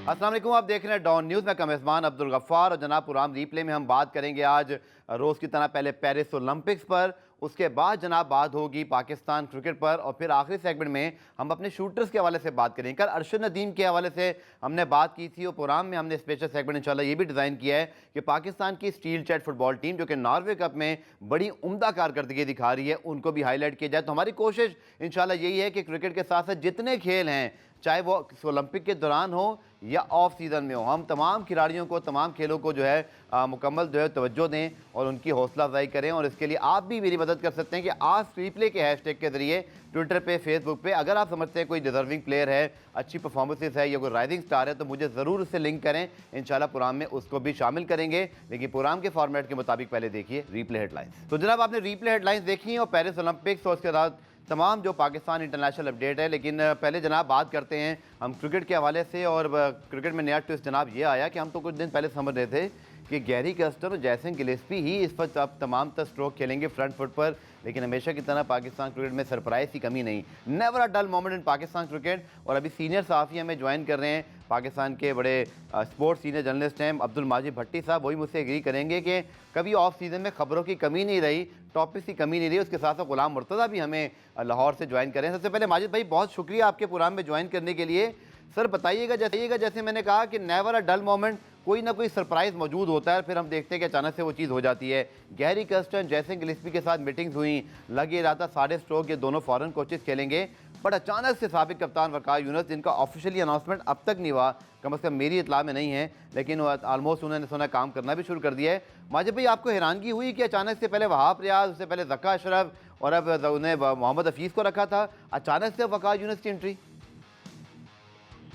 अस्सलाम वालेकुम, आप देख रहे हैं डॉन न्यूज़ में मेज़बान अब्दुल गफ्फार और जनाब पुराम रीप्ले में हम बात करेंगे आज रोज़ की तरह पहले पेरिस ओलंपिक्स पर, उसके बाद जनाब बात होगी पाकिस्तान क्रिकेट पर और फिर आखिरी सेगमेंट में हम अपने शूटर्स के हवाले से बात करेंगे। कल अरशद नदीम के हवाले से हमने बात की थी और प्रोग्राम में हमने स्पेशल सेगमेंट इंशाल्लाह ये भी डिज़ाइन किया है कि पाकिस्तान की स्टील चैट फुटबॉल टीम जो कि नॉर्वे कप में बड़ी उम्दा कारकर्दगी दिखा रही है उनको भी हाईलाइट किया जाए। तो हमारी कोशिश इंशाल्लाह यही है कि क्रिकेट के साथ साथ जितने खेल हैं, चाहे वो ओलंपिक के दौरान हो या ऑफ सीज़न में हो, हम तमाम खिलाड़ियों को तमाम खेलों को जो है मुकम्मल जो है तवज्जो दें और उनकी हौसला अफजाई करें। और इसके लिए आप भी मेरी मदद कर सकते हैं कि आज रीप्ले के हैशटैग के जरिए ट्विटर पे, फेसबुक पे अगर आप समझते हैं कोई डिजर्विंग प्लेयर है, अच्छी परफॉर्मेंसेस है या कोई राइजिंग स्टार है तो मुझे ज़रूर उससे लिंक करें। इंशाल्लाह प्रोग्राम में उसको भी शामिल करेंगे, लेकिन प्रोग्राम के फॉर्मेट के मुताबिक पहले देखिए रीप्ले हेडलाइंस। तो जनाब आपने रीप्ले हेडलाइंस देखी और पेरिस ओलंपिक्स और उसके बाद तमाम जो पाकिस्तान इंटरनेशनल अपडेट है। लेकिन पहले जनाब बात करते हैं हम क्रिकेट के हवाले से। और क्रिकेट में नया ट्विस्ट जनाब ये आया कि हम तो कुछ दिन पहले समझ रहे थे कि गैरी कर्स्टर और जयसिंह गिलेस्पी ही इस वक्त अब तमाम स्ट्रोक खेलेंगे फ्रंट फुट पर, लेकिन हमेशा की तरह पाकिस्तान क्रिकेट में सरप्राइज की कमी नहीं। Never a dull moment in Pakistan cricket. और अभी सीनियर सहाफ़ी हमें ज्वाइन कर रहे हैं, पाकिस्तान के बड़े स्पोर्ट्स सीनियर जर्नलिस्ट हैं अब्दुल माजिद भट्टी साहब। वही मुझसे एग्री करेंगे कि कभी ऑफ सीज़न में खबरों की कमी नहीं रही, टॉपिक्स की कमी नहीं रही। उसके साथ साथ गुलाम मुर्तज़ा भी हमें लाहौर से ज्वाइन करें। सबसे पहले माजिद भाई बहुत शुक्रिया आपके प्रोग्राम में ज्वाइन करने के लिए। सर बताइएगा, जैसे मैंने कहा कि नेवर अ डल मोमेंट, कोई ना कोई सरप्राइज़ मौजूद होता है, फिर हम देखते हैं कि अचानक से वो चीज़ हो जाती है। गैरी कर्स्टन, जयसिंह गिलेस्पी के साथ मीटिंग्स हुई, लग ये रहा था साढ़े स्ट्रोक ये दोनों फॉरेन कोचेस खेलेंगे, बट अचानक से साबिक कप्तान वक़ार यूनुस, जिनका ऑफिशियली अनाउंसमेंट अब तक नहीं हुआ, कम से कम मेरी इत्ला में नहीं है, लेकिन ऑलमोस्ट उन्होंने सोना काम करना भी शुरू कर दिया है। माजिद भाई आपको हैरानगी हुई कि अचानक से पहले वहाब रियाज, उससे पहले ज़का अशरफ और अब उन्हें मोहम्मद हफीज़ को रखा था, अचानक से वक़ार यूनुस की एंट्री?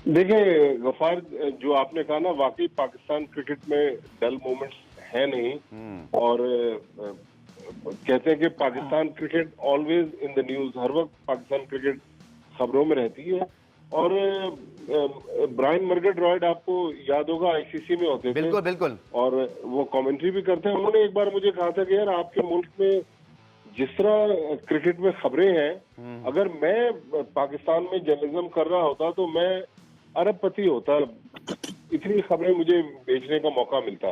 देखिए गफार, जो आपने कहा ना, वाकई पाकिस्तान क्रिकेट में डल मोमेंट्स है नहीं। और कहते हैं कि Pakistan cricket always in the news, हर वक्त पाकिस्तान क्रिकेट खबरों में रहती है। और ब्रायन मर्गट रॉयड आपको याद होगा आईसीसी में होते थे, बिल्कुल बिल्कुल, और वो कमेंट्री भी करते हैं। उन्होंने एक बार मुझे कहा था कि यार आपके मुल्क में जिस तरह क्रिकेट में खबरें हैं, अगर मैं पाकिस्तान में जर्नलिज्म कर रहा होता तो मैं अरबपति होता, इतनी खबरें मुझे बेचने का मौका मिलता।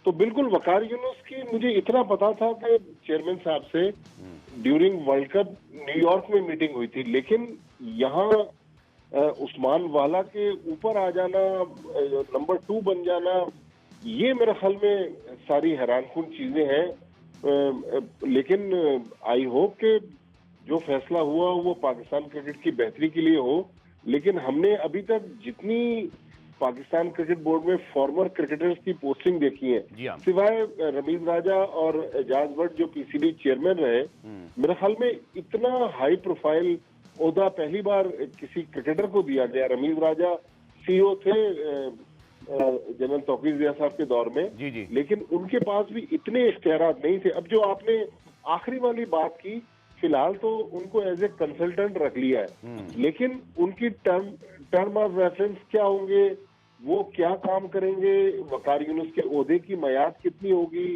तो बिल्कुल वकार यूनुस की मुझे इतना पता था कि चेयरमैन साहब से ड्यूरिंग वर्ल्ड कप न्यूयॉर्क में मीटिंग हुई थी, लेकिन यहाँ उस्मान वाला के ऊपर आ जाना, नंबर 2 बन जाना, ये मेरे ख्याल में सारी हैरानकुन चीजें हैं। लेकिन आई होप कि जो फैसला हुआ वो पाकिस्तान क्रिकेट की बेहतरी के लिए हो। लेकिन हमने अभी तक जितनी पाकिस्तान क्रिकेट बोर्ड में फॉर्मर क्रिकेटर्स की पोस्टिंग देखी है, सिवाय रमीज राजा और एजाज भट्ट जो पीसीबी चेयरमैन रहे, मेरे ख्याल में इतना हाई प्रोफाइल ओहदा पहली बार किसी क्रिकेटर को दिया गया। रमीज राजा सीईओ थे जनरल तौकीर जिया साहब के दौर में, जी। लेकिन उनके पास भी इतने इख्तियारात नहीं थे। अब जो आपने आखिरी वाली बात की, फिलहाल तो उनको एज ए कंसल्टेंट रख लिया है, लेकिन उनकी टर्म ऑफ रेफरेंस क्या होंगे, वो क्या काम करेंगे, वकार यूनुस के ओहदे की मयाद कितनी होगी,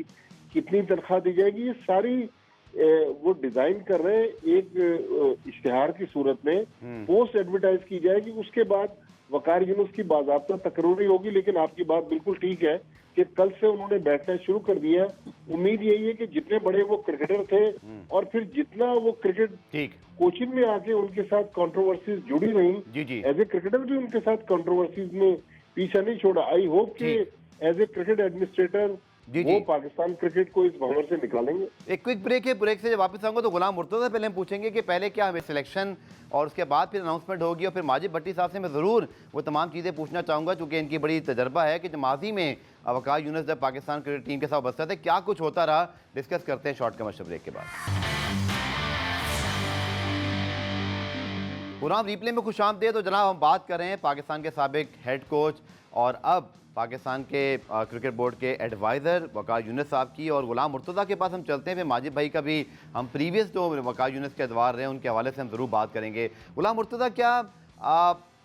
कितनी तनख्वाह दी जाएगी, ये सारी वो डिजाइन कर रहे हैं। एक इश्तिहार की सूरत में पोस्ट एडवर्टाइज की जाएगी, उसके बाद वकार यूनुस की बाज़ाब्ता तकरीरी होगी। लेकिन आपकी बात बिल्कुल ठीक है कि कल से उन्होंने बैठना शुरू कर दिया। उम्मीद यही है कि जितने बड़े वो क्रिकेटर थे और फिर जितना वो क्रिकेट कोचिंग में आके उनके साथ कंट्रोवर्सीज जुड़ी रही, एज ए क्रिकेटर भी उनके साथ कंट्रोवर्सीज में पीछा नहीं छोड़ा। आई होप कि एज ए क्रिकेट एडमिनिस्ट्रेटर वो पाकिस्तान क्रिकेट को इस भंवर से निकालेंगे। एक क्विक ब्रेक है, ब्रेक से जब वापस आऊंगा तो गुलाम मुर्तज़ा पहले हम पूछेंगे कि पहले क्या हमें सिलेक्शन और उसके बाद फिर अनाउंसमेंट होगी। और फिर माजिद भट्टी साहब से मैं ज़रूर वो तमाम चीज़ें पूछना चाहूँगा, चूँकि इनकी बड़ी तजर्बा है कि जो माजी में वकार यूनुस जब पाकिस्तान क्रिकेट टीम के साथ बसते थे क्या कुछ होता रहा। डिस्कस करते हैं शॉर्ट कमर्शियल ब्रेक के बाद। प्रोग्राम रीप्ले में खुश आमदीद। तो जनाब हम बात कर रहे हैं पाकिस्तान के साबिक हेड कोच और अब पाकिस्तान के क्रिकेट बोर्ड के एडवाइज़र वकार यूनुस साहब की। और गुलाम मुर्तज़ा के पास हम चलते हैं, फिर माजिद भाई का भी हम प्रीवियस जो वकार यूनुस के अदवार रहे हैं उनके हवाले से हम ज़रूर बात करेंगे। गुलाम मुर्तज़ा, क्या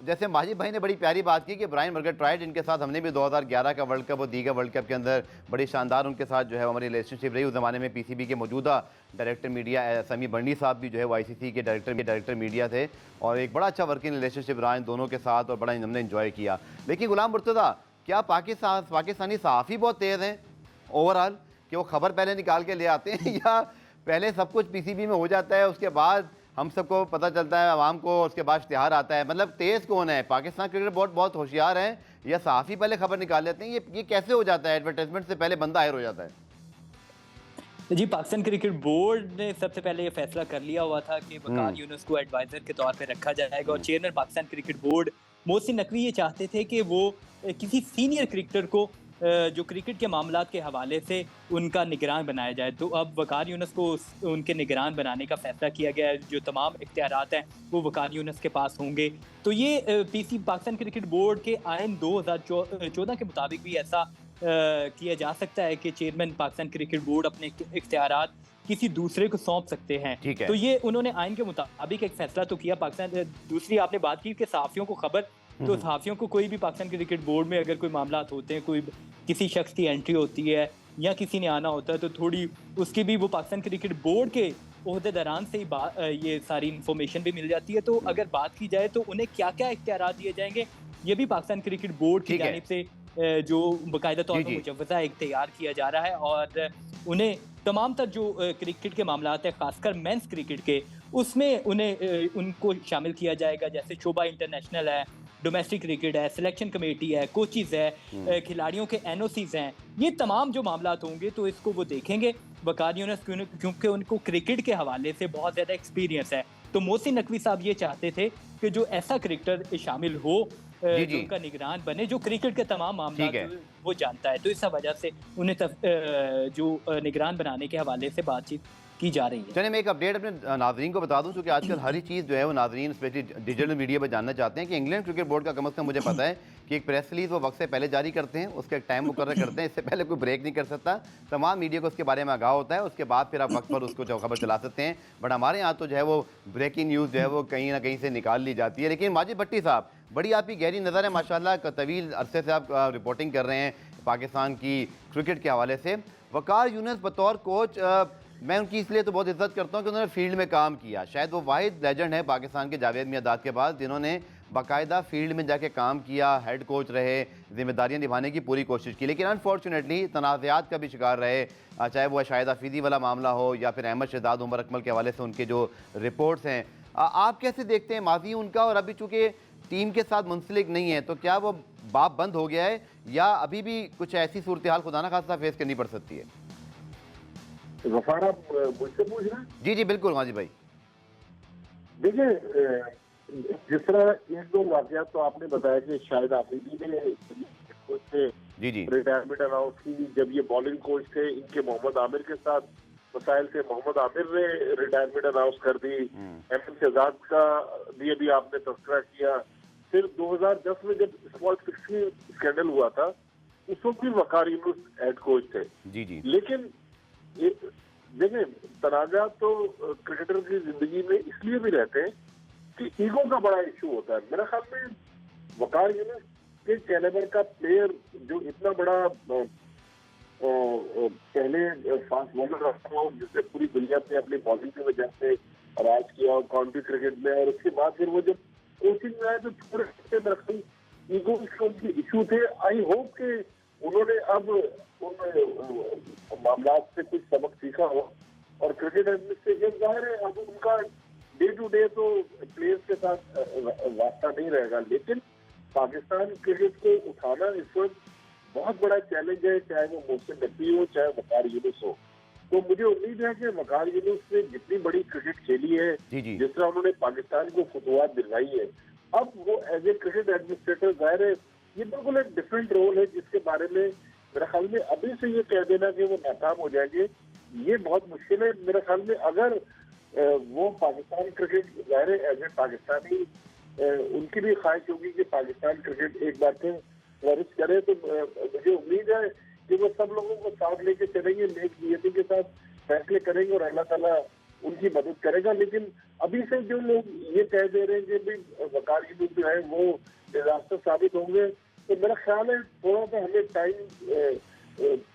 जैसे माजिद भाई ने बड़ी प्यारी बात की कि ब्रायन मर्कटराइट, इनके साथ हमने भी 2011 का वर्ल्ड कप और दीगर वर्ल्ड कप के अंदर बड़ी शानदार उनके साथ जो है हमारी रिलेशनशिप रही। उस ज़माने में पीसीबी के मौजूदा डायरेक्टर मीडिया समी बंडी साहब भी जो है वो आईसीसी के डायरेक्टर मीडिया थे, और एक बड़ा अच्छा वर्किंग रिलेशनशिप रहा इन दोनों के साथ और बड़ा हमने इन्जॉय किया। लेकिन गुलाम मुर्तज़ा, क्या पाकिस्तानी सहाफ़ी बहुत तेज़ हैं ओवरऑल कि वो खबर पहले निकाल के ले आते हैं या पहले सब कुछ पीसीबी में हो जाता है, उसके बाद हम सबको पता चलता है आवाम को, उसके बाद इश्तिहार आता है? मतलब तेज़ कौन है? पाकिस्तान क्रिकेट बोर्ड बहुत होशियार है या सहाफ़ी पहले खबर निकाल लेते हैं? ये कैसे हो जाता है? एडवर्टाइजमेंट से पहले बंदा हायर हो जाता है? जी, पाकिस्तान क्रिकेट बोर्ड ने सबसे पहले ये फैसला कर लिया हुआ था कि वकार यूनुस को एडवाइजर के तौर पे रखा जाएगा, और chairman Pakistan cricket board Mohsin Naqvi ये चाहते थे कि वो किसी सीनियर क्रिकेटर को जो क्रिकेट के मामलात के हवाले से उनका निगरान बनाया जाए। तो अब वकार यूनुस को उनके निगरान बनाने का फैसला किया गया है। जो तमाम इख्तियारात हैं वो वकार यूनुस के पास होंगे। तो ये पाकिस्तान क्रिकेट बोर्ड के आइन 2014 के मुताबिक भी ऐसा किया जा सकता है कि चेयरमैन पाकिस्तान क्रिकेट बोर्ड अपने इख्तियारात किसी दूसरे को सौंप सकते हैं। तो ये उन्होंने आइन के मुताबिक एक फैसला तो किया। पाकिस्तान दूसरी आपने बात की कि सहाफ़ियों को खबर, तो सहाफ़ियों को कोई भी पाकिस्तान क्रिकेट बोर्ड में अगर कोई मामलात होते हैं, कोई किसी शख्स की एंट्री होती है या किसी ने आना होता है, तो थोड़ी उसकी भी वो पाकिस्तान क्रिकेट बोर्ड के ओहदेदारान से ही ये सारी इंफॉर्मेशन भी मिल जाती है। तो अगर बात की जाए तो उन्हें क्या क्या इख्तियारात दिए जाएंगे, ये भी पाकिस्तान क्रिकेट बोर्ड की जानिब से जो बाकायदा तौर पर मुजव्वज़ा एक तैयार किया जा रहा है, और उन्हें तमाम तर जो क्रिकेट के मामलात है, खासकर मेंस क्रिकेट के, उसमें उनको शामिल किया जाएगा। जैसे शोबा इंटरनेशनल है, डोमेस्टिक क्रिकेट है, सिलेक्शन कमेटी है, कोचिज़ है, खिलाड़ियों के एनओसीज हैं, ये तमाम जो मामलात होंगे तो इसको वो देखेंगे। वकार यूनुस क्योंकि उनको क्रिकेट के हवाले से बहुत ज़्यादा एक्सपीरियंस है, तो मोहसिन नकवी साहब ये चाहते थे कि जो ऐसा क्रिकेटर शामिल हो जो उनका निगरान बने, जो क्रिकेट के तमाम मामला वो जानता है। तो इस वजह से उन्हें जो निगरान बनाने के हवाले से बातचीत की जा रही है। चलिए मैं एक अपडेट अपने नाजरीन को बता दूं, क्योंकि आजकल हर ही चीज़ जो है वो नाजरीन स्पेशली डिजिटल मीडिया पर जानना चाहते हैं कि इंग्लैंड क्रिकेट बोर्ड का कम अज़ कम मुझे पता है कि एक प्रेस रिलीज़ वो वक्त से पहले जारी करते हैं, उसका एक टाइम मुकर्रर करते हैं, इससे पहले कोई ब्रेक नहीं कर सकता, तमाम मीडिया को उसके बारे में आगाह होता है, उसके बाद फिर आप वक्त पर उसको जो खबर चला सकते हैं। बट हमारे यहाँ तो जो है वो ब्रेकिंग न्यूज़ जो है वो कहीं ना कहीं से निकाल ली जाती है। लेकिन माजिद भट्टी साहब, बड़ी आपकी गहरी नज़र है माशाल्लाह, तवील अरसे से आप रिपोर्टिंग कर रहे हैं पाकिस्तान की क्रिकेट के हवाले से। वकार यूनुस बतौर कोच, मैं उनकी इसलिए तो बहुत इज्जत करता हूँ कि उन्होंने फील्ड में काम किया। शायद वो वाहिद लेजेंड है पाकिस्तान के जावेद मियांदाद के बाद जिन्होंने बाकायदा फील्ड में जाके काम किया, हेड कोच रहे, जिम्मेदारियां निभाने की पूरी कोशिश की। लेकिन अनफॉर्चुनेटली तनाज़ात का भी शिकार रहे, चाहे वो शाहिद हफीज़ी वाला मामला हो या फिर अहमद शहजाद उमर अकमल के हवाले से उनके जो रिपोर्ट्स हैं। आप कैसे देखते हैं माजी उनका, और अभी चूँकि टीम के साथ मुंसलिक नहीं है तो क्या वो बाप बंद हो गया है या अभी भी कुछ ऐसी सूरत हाल खुदा ना खास्ता फेस करनी पड़ सकती है? गफार, आप मुझसे पूछ रहे हैं? जी जी बिल्कुल माजी भाई। देखिए, जिस तरह एक दो वाकयात तो आपने बताया कि शायद आफरीदी ने कोच से रिटायरमेंट अनाउंस की, जब ये बॉलिंग कोच थे इनके मोहम्मद आमिर के साथ मसाइल थे, मोहम्मद आमिर ने रिटायरमेंट अनाउंस कर दी। अहमद शहजाद का भी अभी आपने तस्करा किया। फिर 2010 में जब स्मॉल 16 स्कैंडल हुआ था उस वक्त भी वकार यूनुस हेड कोच थे। जी। लेकिन देखिए, तनाज़ात तो क्रिकेटर की जिंदगी में इसलिए भी रहते हैं कि ईगो का बड़ा इशू होता है। मेरे ख्याल में वकार यूनुस के कैलिबर का प्लेयर जो इतना बड़ा पहले फास्ट बॉलर रहा हो, जिसने पूरी दुनिया में अपनी बॉलिंग की वजह से राज किया और काउंटी क्रिकेट में, और उसके बाद फिर वो जब कोचिंग में आए तो थोड़े मेरे ख्याल ईगो के इशू थे। आई होप के उन्होंने अब उन मामला से कुछ सबक सीखा हो, और क्रिकेट एडमिनिस्ट्रेशन जाहिर है अब उनका डे टू डे तो प्लेयर्स के साथ वास्ता नहीं रहेगा, लेकिन पाकिस्तान क्रिकेट को उठाना इस वक्त बहुत बड़ा चैलेंज है, चाहे वो मोहसिन नकवी हो चाहे वकार यूनुस हो। तो मुझे उम्मीद है कि वकार यूनुस ने जितनी बड़ी क्रिकेट खेली है, जिस तरह उन्होंने पाकिस्तान को फतवात दिलवाई है, अब वो एज ए क्रिकेट एडमिनिस्ट्रेटर जाहिर है ये बिल्कुल एक डिफरेंट रोल है, जिसके बारे में मेरे ख्याल में अभी से ये कह देना कि वो नाकाम हो जाएंगे ये बहुत मुश्किल है। मेरे ख्याल में अगर वो पाकिस्तान क्रिकेट जाहिर है एज ए पाकिस्तानी उनकी भी ख्वाहिश होगी कि पाकिस्तान क्रिकेट एक बार फिर फ्लरिश करे, तो मुझे उम्मीद है कि वो सब लोगों को साथ लेके चलेंगे, नेक नियति के साथ फैसले करेंगे और अल्लाह ताला उनकी मदद करेगा। लेकिन अभी से जो लोग ये कह दे रहे हैं कि भाई वकार यूनुस जो है वो डिजास्टर साबित होंगे, तो मेरा ख्याल है थोड़ा सा हमें टाइम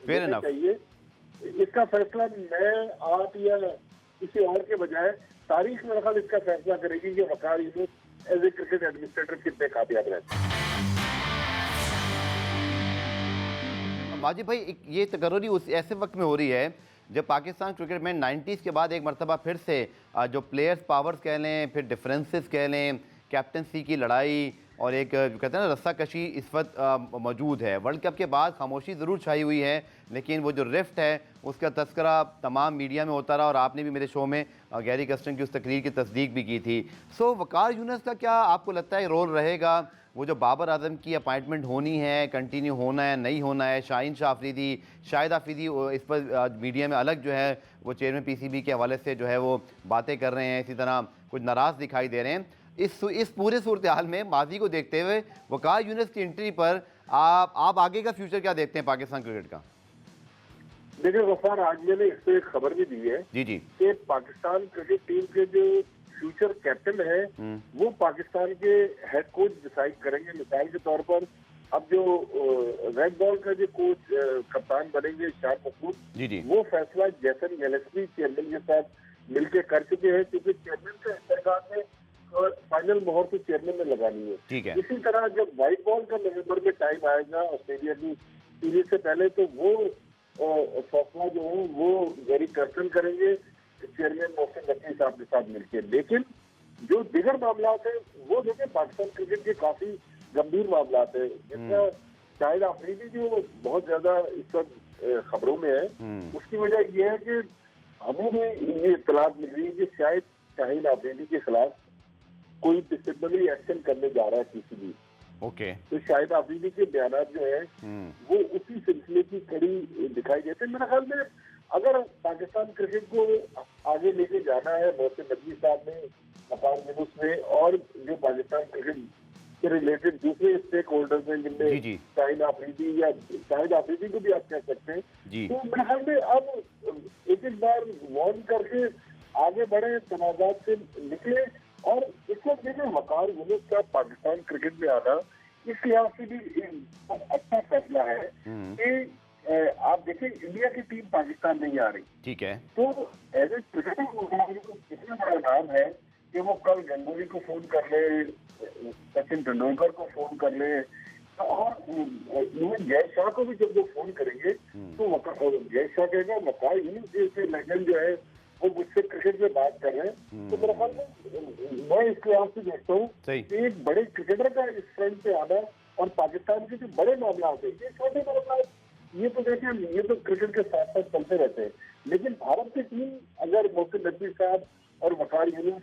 देना चाहिए। इसका फैसला मैं, आप या किसी और के बजाय तारीख मेरा ख्याल इसका फैसला करेगी कि Waqar Younis as a cricket administrator कितने कामयाब रहते हैं। माजिद भाई, ये तकर्री उस ऐसे वक्त में हो रही है जब पाकिस्तान क्रिकेट में 90s के बाद एक मरतबा फिर से जो प्लेयर्स पावर्स कह लें, फिर डिफरेंसेस कह लें, कैप्टनसी की लड़ाई और एक कहते हैं ना रस्सा कशी इस वक्त मौजूद है। वर्ल्ड कप के बाद खामोशी ज़रूर छाई हुई है, लेकिन वो जो रिफ्ट है उसका तस्करा तमाम मीडिया में होता रहा और आपने भी मेरे शो में गैरी कस्टन की उस तकरीर की तस्दीक भी की थी। सो वकार यूनुस का क्या आपको लगता है रोल रहेगा? वो जो बाबर आजम की अपॉइंटमेंट होनी है, कंटिन्यू होना है, नहीं होना है? शाहीन शाह अफरीदी, शाहिद अफरीदी इस पर मीडिया में अलग जो है वो चेयरमैन पीसीबी के हवाले से जो है वो बातें कर रहे हैं, इसी तरह कुछ नाराज़ दिखाई दे रहे हैं। इस पूरे सूरत हाल में माजी को देखते हुए वकार यूनुस की एंट्री पर आप आगे का फ्यूचर क्या देखते हैं पाकिस्तान क्रिकेट का? देखिए गफ्फार, आज मैंने इस पर एक खबर भी दी है जी जी कि पाकिस्तान क्रिकेट टीम के जो फ्यूचर कैप्टन है वो पाकिस्तान के हेड कोच डिसाइड करेंगे। मिसाल के तौर पर अब जो रेड बॉल का जो कोच कप्तान बनेंगे शान मसूद, जी जी वो फैसला जैसन गिलेस्पी चेयरमैन के साथ मिलकर कर चुके हैं, क्योंकि चेयरमैन के सरकार ने फाइनल मोहर तो चेयरमैन ने लगानी है। ठीक है। इसी तरह जब व्हाइट बॉल का नवंबर में टाइम आएगा ऑस्ट्रेलिया की सीरीज से पहले, तो वो फैसला जो है वो गैरी कर्स्टन करेंगे चेयरमैन मोहसिन नकवी साहब के साथ मिलकर। लेकिन जो दिगर मामला है वो देखिए पाकिस्तान क्रिकेट के काफी गंभीर मामला है, जिसका शाहिद अफरीदी जो बहुत ज्यादा इस वक्त खबरों में है, उसकी वजह यह है कि हमें भी ये इत्तलात मिल रही है कि शायद शाहीन अफरीदी के खिलाफ कोई डिसिप्लिनरी एक्शन करने जा रहा है पीसीबी। ओके। तो शाहिद अफरीदी के बयान जो है वो उसी सिलसिले की कड़ी दिखाई देते हैं। मेरे ख्याल में अगर पाकिस्तान क्रिकेट को आगे लेके जाना है मोहसिन नकवी साहब ने, वकार यूनुस ने और जो पाकिस्तान क्रिकेट के रिलेटेड दूसरे स्टेक होल्डर्स हैं जिनमें शाहिद अफरीदी या शाहिद अफरीदी को भी आप कह सकते हैं, तो मेरे ख्याल में अब एक बार वार्न करके आगे बढ़े, तनाजात से निकले। और इस वक्त देखिए वकार यूनुस का पाकिस्तान क्रिकेट में आना इस लिहाज से भी अच्छा फैसला है कि आप देखिए इंडिया की टीम पाकिस्तान नहीं आ रही, ठीक है, तो एज ए क्रिकेटर कितना बड़ा नाम है कि वो कल गंगोली को फोन कर ले, सचिन तेंदुलकर को फोन कर ले, और इवन जय शाह को भी जब वो फोन करेंगे तो जय शाह कहेगा वकार यूनुस जैसे लेजेंड जो है वो मुझसे क्रिकेट में बात कर रहे हैं। तो मेरे ख्याल में मैं इस लिहाज से देखता हूँ कि एक बड़े क्रिकेटर का इस फ्रंट पे आना और पाकिस्तान के जो बड़े मामला होते हैं, ये छोटे मामला, ये तो देखिए ये तो क्रिकेट के साथ साथ चलते रहते हैं, लेकिन भारत की टीम अगर मोहसिन नकवी साहब और वकार यूनुस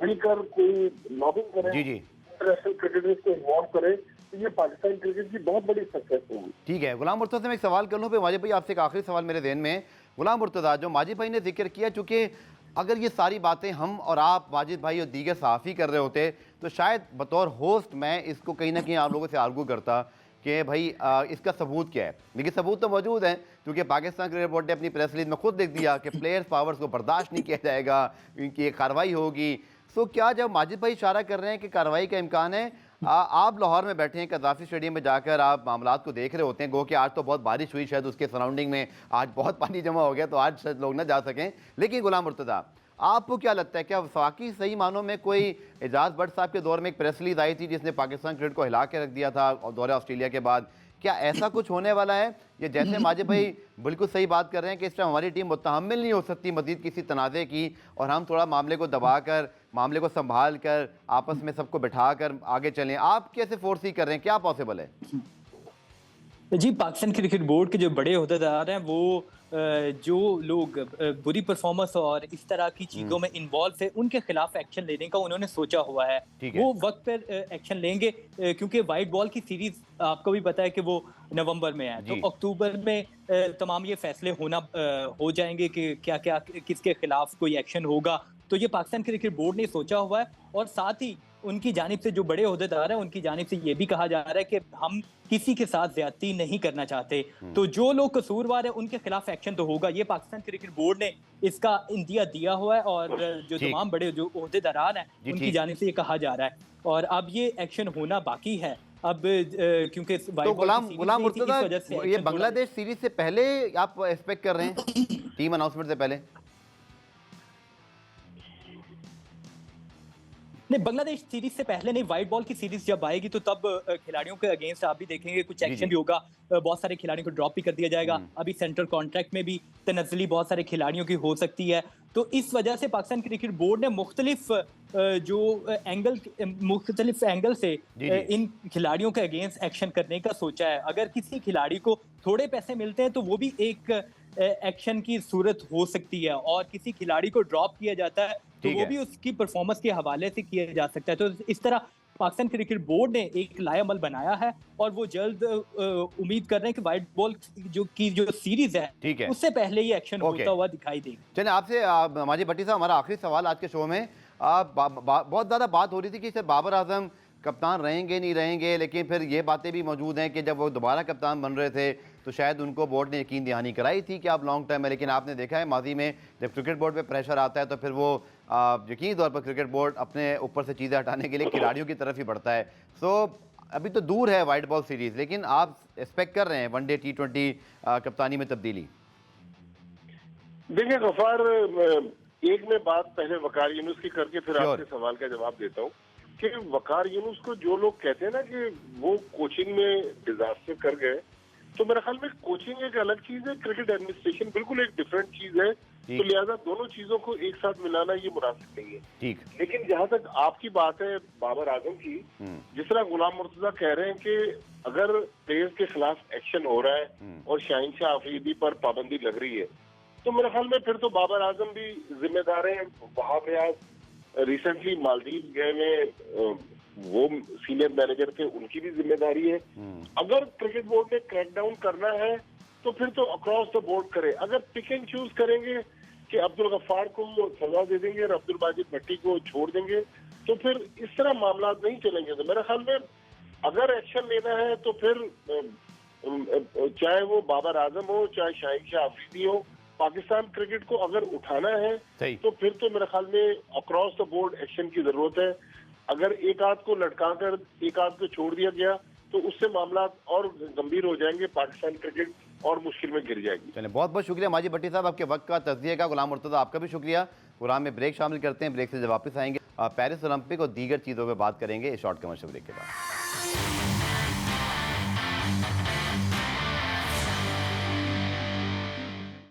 मिलकर कोई लॉबिंग करें, इंटरनेशनल क्रिकेटर्स को इन्वॉल्व करें, तो ये पाकिस्तान क्रिकेट की बहुत बड़ी सक्सेस होगी। ठीक है। गुलाम मुर्तज़ा से मैं एक सवाल कर लूँ, माजिद भाई आपसे एक आखिरी सवाल मेरे ज़हन में। गुलाम मुर्तज़ा, जो माजिद भाई ने जिक्र किया, चूँकि अगर ये सारी बातें हम और आप, माजिद भाई और दीगर सहाफ़ी कर रहे होते तो शायद बतौर होस्ट मैं इसको कहीं ना कहीं आप लोगों से आर्गू करता कि भाई इसका सबूत क्या है। लेकिन सबूत तो मौजूद है, क्योंकि पाकिस्तान क्रिकेट बोर्ड ने अपनी प्रेस रिलीज में खुद लिख दिया कि प्लेयर्स पावर्स को बर्दाश्त नहीं किया जाएगा, इनकी एक कार्रवाई होगी। सो क्या जब माजिद भाई इशारा कर रहे हैं कि कार्रवाई का इम्कान है, आप लाहौर में बैठे हैं, कज़ाफ़ी स्टेडियम में जाकर आप मामलात को देख रहे होते हैं, गो कि आज तो बहुत बारिश हुई, शायद उसके सराउंडिंग में आज बहुत पानी जमा हो गया तो आज शायद लोग ना जा सकें, लेकिन गुलाम मुर्तज़ा आपको क्या लगता है, क्या वाकई सही मानों में कोई एजाज भट्ट साहब के दौर में एक प्रेस रिलीज आई थी जिसने पाकिस्तान क्रिकेट को हिला के रख दिया था और दौरे ऑस्ट्रेलिया के बाद, क्या ऐसा कुछ होने वाला है? ये जैसे माजिद भाई बिल्कुल सही बात कर रहे हैं कि इस टाइम हमारी टीम मुतहम्मिल नहीं हो सकती मजीद किसी तनाज़े की, और हम थोड़ा मामले को दबा कर, मामले को संभाल कर, आपस में सबको बिठा कर आगे चलें, आप कैसे फोर्स कर रहे हैं, क्या पॉसिबल है? जी, पाकिस्तान क्रिकेट बोर्ड के जो बड़े ओहदेदार हैं वो जो लोग बुरी परफॉर्मेंस और इस तरह की चीज़ों में इन्वॉल्व है उनके खिलाफ एक्शन लेने का उन्होंने सोचा हुआ है। वो वक्त पर एक्शन लेंगे, क्योंकि वाइट बॉल की सीरीज आपको भी पता है कि वो नवंबर में है, तो अक्टूबर में तमाम ये फैसले हो जाएंगे कि क्या क्या किसके खिलाफ कोई एक्शन होगा तो ये पाकिस्तान क्रिकेट बोर्ड ने सोचा हुआ है, और साथ ही उनकी जानिब से जो बड़े ओहदेदार हैं उनकी जानिब से ये भी कहा जा रहा है कि हम किसी के साथ ज्यादती नहीं करना चाहते, तो जो लोग कसूरवार हैं उनके खिलाफ एक्शन तो होगा। ये पाकिस्तान क्रिकेट बोर्ड ने इसका इंदिया दिया हुआ है, और जो तमाम बड़े जो ओहदेदारान हैं उनकी जानिब से ये कहा जा रहा है, और अब ये एक्शन होना बाकी है। अब क्योंकि तो गुलाम मुर्तजा, ये बांग्लादेश सीरीज से पहले आप एक्सपेक्ट कर रहे हैं, टीम अनाउंसमेंट से पहले? नहीं, बांग्लादेश सीरीज से पहले नहीं, व्हाइट बॉल की सीरीज जब आएगी तो तब खिलाड़ियों के अगेंस्ट आप भी देखेंगे कुछ एक्शन भी होगा, बहुत सारे खिलाड़ियों को ड्रॉप भी कर दिया जाएगा। अभी सेंट्रल कॉन्ट्रैक्ट में भी तनज़्ज़ुली बहुत सारे खिलाड़ियों की हो सकती है, तो इस वजह से पाकिस्तान क्रिकेट बोर्ड ने मुख्तलिफ एंगल से इन खिलाड़ियों के अगेंस्ट एक्शन करने का सोचा है। अगर किसी खिलाड़ी को थोड़े पैसे मिलते हैं तो वो भी एक एक्शन की सूरत हो सकती है, और किसी खिलाड़ी को ड्रॉप किया जाता है तो वो भी उसकी परफॉर्मेंस के हवाले से किया जा सकता है। तो इस तरह पाकिस्तान क्रिकेट बोर्ड ने एक लाएअमल बनाया है, और वो जल्द उम्मीद कर रहे हैं कि व्हाइट बॉल जो सीरीज है उससे पहले ही एक्शन होता हुआ दिखाई देगा। चलिए, आपसे माजी भट्टी साहब, हमारा आखिरी सवाल आज के शो में, बहुत ज़्यादा बात हो रही थी कि सिर्फ बाबर आजम कप्तान रहेंगे नहीं रहेंगे, लेकिन फिर ये बातें भी मौजूद हैं कि जब वो दोबारा कप्तान बन रहे थे तो शायद उनको बोर्ड ने यकीन दहानी कराई थी कि आप लॉन्ग टर्म है, लेकिन आपने देखा है माजी में जब क्रिकेट बोर्ड पे प्रेशर आता है तो फिर वो यकीनी तौर पर क्रिकेट बोर्ड अपने ऊपर से चीज़ें हटाने के लिए खिलाड़ियों की तरफ ही बढ़ता है। सो अभी तो दूर है वाइट बॉल सीरीज़, लेकिन आप एक्सपेक्ट कर रहे हैं वनडे T20 कप्तानी में तब्दीली? देखिए गफार, एक मैं बात पहले वकार यूनुस की करके फिर आपके सवाल का जवाब देता हूँ कि वकार यूनुस को जो लोग कहते हैं ना कि वो कोचिंग में डिजास्टर कर गए, तो मेरे ख्याल में कोचिंग एक अलग चीज है, क्रिकेट एडमिनिस्ट्रेशन बिल्कुल एक डिफरेंट चीज है, तो लिहाजा दोनों चीजों को एक साथ मिलाना ये मुनासिब नहीं है। ठीक। लेकिन जहां तक आपकी बात है बाबर आजम की, जिस तरह गुलाम मुर्तजा कह रहे हैं कि अगर प्लेयर्स के खिलाफ एक्शन हो रहा है और शाहीन शाह अफरीदी पर पाबंदी लग रही है, तो मेरे ख्याल में फिर तो बाबर आजम भी जिम्मेदार है। वहां पे आज रिसेंटली मालदीव गए में वो सीनियर मैनेजर थे, उनकी भी जिम्मेदारी है। अगर क्रिकेट बोर्ड ने क्रैकडाउन करना है तो फिर तो अक्रॉस द बोर्ड करे। अगर पिक एंड चूज करेंगे कि अब्दुल गफ्फार को सजा दे देंगे और अब्दुल बाजिद भट्टी को छोड़ देंगे, तो फिर इस तरह मामला नहीं चलेंगे। तो मेरे ख्याल में अगर एक्शन लेना है तो फिर चाहे वो बाबर आजम हो चाहे शाहीन शाह अफरीदी हो, पाकिस्तान क्रिकेट को अगर उठाना है तो फिर तो मेरे ख्याल में अक्रॉस द बोर्ड एक्शन की जरूरत है। अगर एक आध को लटका कर एक आध को छोड़ दिया गया तो उससे मामला और गंभीर हो जाएंगे, पाकिस्तान क्रिकेट और मुश्किल में गिर जाएगी। चलिए, बहुत बहुत शुक्रिया माजी भट्टी साहब आपके वक्त का, तज़किए का। गुलाम मुर्तज़ा आपका भी शुक्रिया। प्रोग्राम में ब्रेक शामिल करते हैं, ब्रेक से जब वापस आएंगे पेरिस ओलंपिक और दीगर चीज़ों पर बात करेंगे इस शॉर्ट कमर्शियल ब्रेक के बाद।